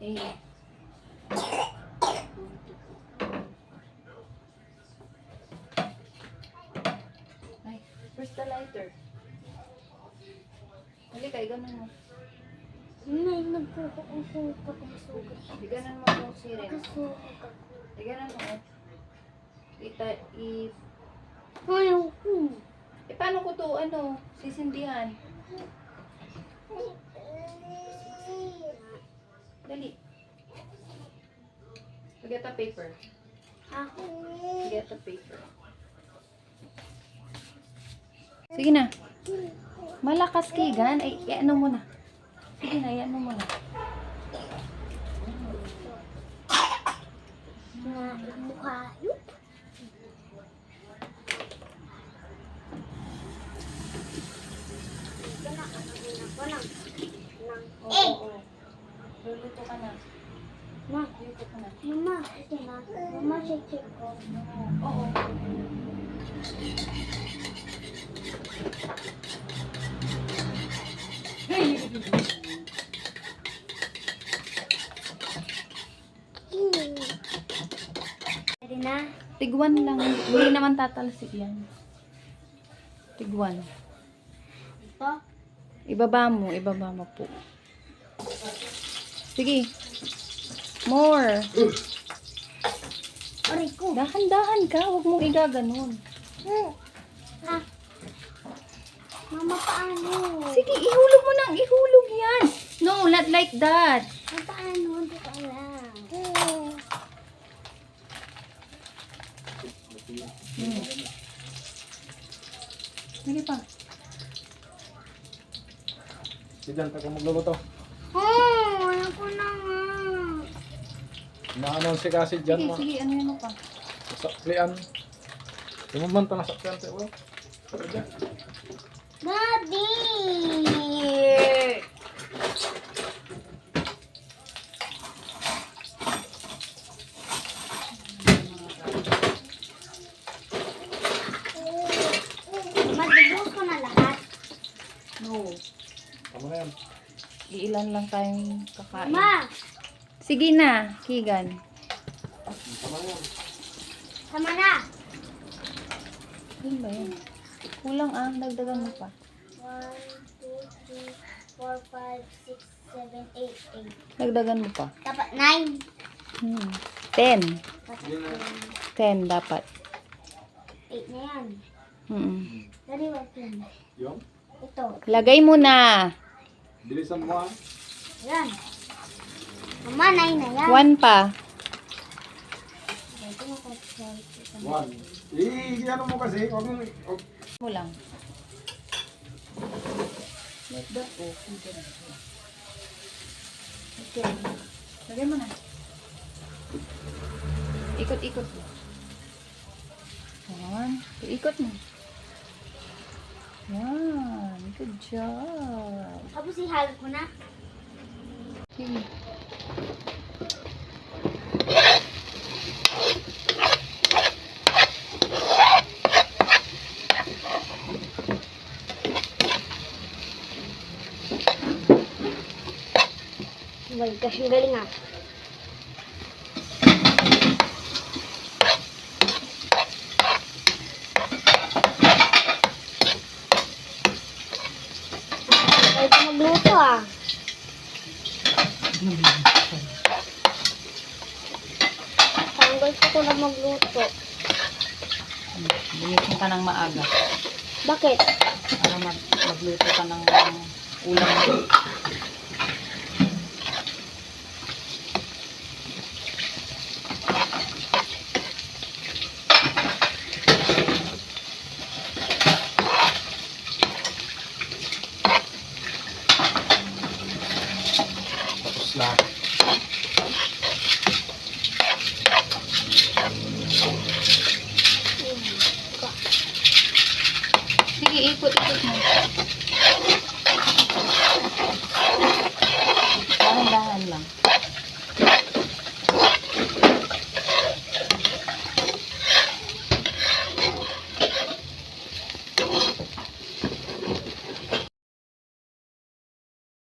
A. Ay, where's the lighter? Halika, ganun mo. May nagpupusukat ang sugat. Ganun mo yung siren. Nagsusugat ako. Ganun mo. Ayaw ko. Paano ko to, sisindihan? Dali. Get a paper. Ako. Get a paper. Sige na. Malakas Kigan. Ay, ano mo na. Sige na, ano mo na. Mukha yun. Oo. Luluto ka na. Ma, Luluto ka na. mama, ito na. Mama, check ko. Oo. Pwede na. Tigwan lang. Hindi naman tatalsik yan. Tigwan. Ito. Ibaba mo po. Sige. More. Aray ko. Dahan-dahan ka. Huwag mong igaganon. Ah. Mama, paano? Sige, ihulog mo nang ihulog yan. No, not like that. Paano? Hindi ko alam. Sige pa. Sidan, tayo magluluto. Ayaw ko na nga. Naanon si kasi dyan Sige, mo. sige. Ano yun pa? Saklian. Tumumanta na saklian tayo. Daddy! Madubos ko na lahat. No. Tama na yan. Iilan lang tayong kakain. Ma! Sige na, Kigan. Tama na yan. Tama na! Yun ba yun? Kulang dagdagan mo pa. 1, 2, 3, 4, 5, 6, 7, 8, 8. Dagdagan mo pa. Dapat 9. 10. Dapat 10 dapat. 8 na yan. Daddy, what yun? Yung? Ito. Lagay mo na. Bilisan mo ah. Yan. Mama, 9 na yan. 1 pa. Ito na kasi. 1. Ano mo kasi? Huwag mo. Mo lang. Like that. Okay. Lagay mo na. Ikot-ikot mo. Yan. Ikot mo. Yan. Good job. Tapos ihalo ko na. Sige. Kasi galing ah. Pwede magluto ah. Tanggal ko na magluto. Bumitin ka ng maaga. Bakit? Para magluto ka ng ulam. Tapos lang. Sige, ikot-ikot mo.